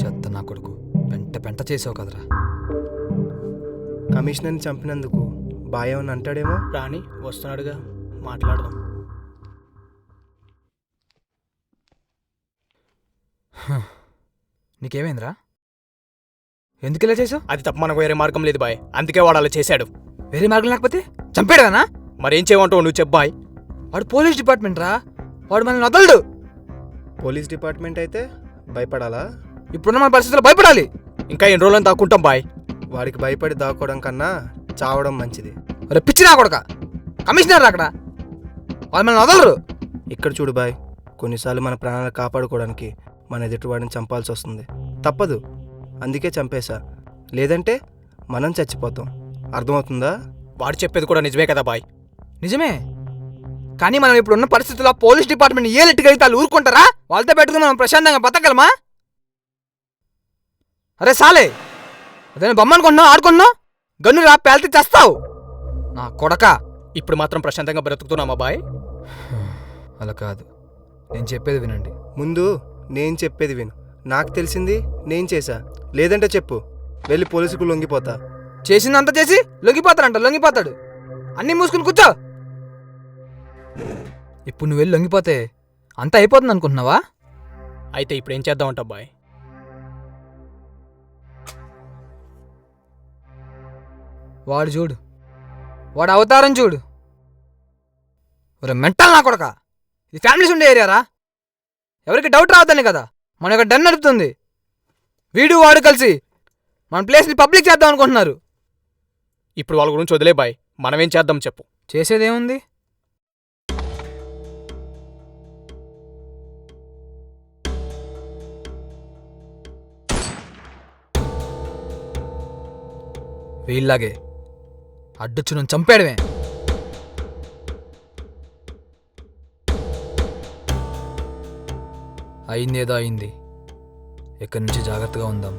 చెత్త నా కొడుకు, పెంట పెంట చేసావు కదరా. కమిషనర్ని చంపినందుకు బాయ్ ఏమని అంటాడేమో. రాణి వస్తున్నాడుగా, మాట్లాడదాం. నీకేమైందిరా? ఎందుకు ఇలా చేసావు? అది తప్ప మనకు వేరే మార్గం లేదు బాయ్, అందుకే వాడు అలా చేశాడు. వేరే మార్గం లేకపోతే చంపాడుగానా? మరేం చేయమంటావు నువ్వు చెప్పు బాయ్. వాడు పోలీస్ డిపార్ట్మెంట్ రా, వాడు మనల్ని వదలడు. పోలీస్ డిపార్ట్మెంట్ అయితే భయపడాలా? ఇప్పుడున్న మన పరిస్థితుల్లో భయపడాలి. ఇంకా ఎన్ని రోజులను దాక్కుంటాం బాయ్? వాడికి భయపడి దాక్కోవడం కన్నా చావడం మంచిది. అరే పిచ్చి నా కొడక, కమిషనర్ అక్కడ, వాళ్ళు మనల్ని వదలరు. ఇక్కడ చూడు బాయ్, కొన్నిసార్లు మన ప్రాణాలు కాపాడుకోవడానికి మన ఎదుటివాడిని చంపాల్సి వస్తుంది. తప్పదు, అందుకే చంపేశా. లేదంటే మనం చచ్చిపోతాం. అర్థమవుతుందా? వాడు చెప్పేది కూడా నిజమే కదా బాయ్. నిజమే, కానీ మనం ఇప్పుడు ఉన్న పరిస్థితుల్లో పోలీస్ డిపార్ట్మెంట్ ఏ లెట్టుకైతే వాళ్ళు ఊరుకుంటారా? వాళ్ళతో పెట్టుకుని మనం ప్రశాంతంగా బతకగలమా? అరే సాలే, అదే బొమ్మ అనుకుంటున్నావు, ఆడుకుంటున్నావు, గన్ను రా పేల్తే చేస్తావు నా కొడక. ఇప్పుడు మాత్రం ప్రశాంతంగా బ్రతుకుతున్నామా బాయ్? అలా కాదు, నేను చెప్పేది వినండి. ముందు నేను చెప్పేది విను. నాకు తెలిసింది నేను చేశా. లేదంటే చెప్పు, వెళ్ళి పోలీసుకు లొంగిపోతా. చేసిందంతా చేసి లొంగిపోతాడంట, లొంగిపోతాడు. అన్నీ మూసుకుని కూర్చో. ఇప్పుడు నువ్వు వెళ్ళి లొంగిపోతే అంతా అయిపోతుంది అనుకుంటున్నావా? అయితే ఇప్పుడు ఏం చేద్దామంటా బాయ్? వాడు చూడు, వాడు అవతారం చూడు. ఒరే మెంటల్ నా కొడక, ఇది ఫ్యామిలీస్ ఉండే ఏరియారా, ఎవరికి డౌట్ రావద్దని కదా మన యొక్క డన్ నడుపుతుంది. వీడు వాడు కలిసి మన ప్లేస్ని పబ్లిక్ చేద్దాం అనుకుంటున్నారు. ఇప్పుడు వాళ్ళ గురించి వదిలే బాయ్, మనమేం చేద్దాం చెప్పు? చేసేదేముంది? వీళ్ళలాగే అడ్డొచ్చు నువ్వు చంపేయడమే. అయిందేదో అయింది, ఇక్కడి నుంచి జాగ్రత్తగా ఉందాం.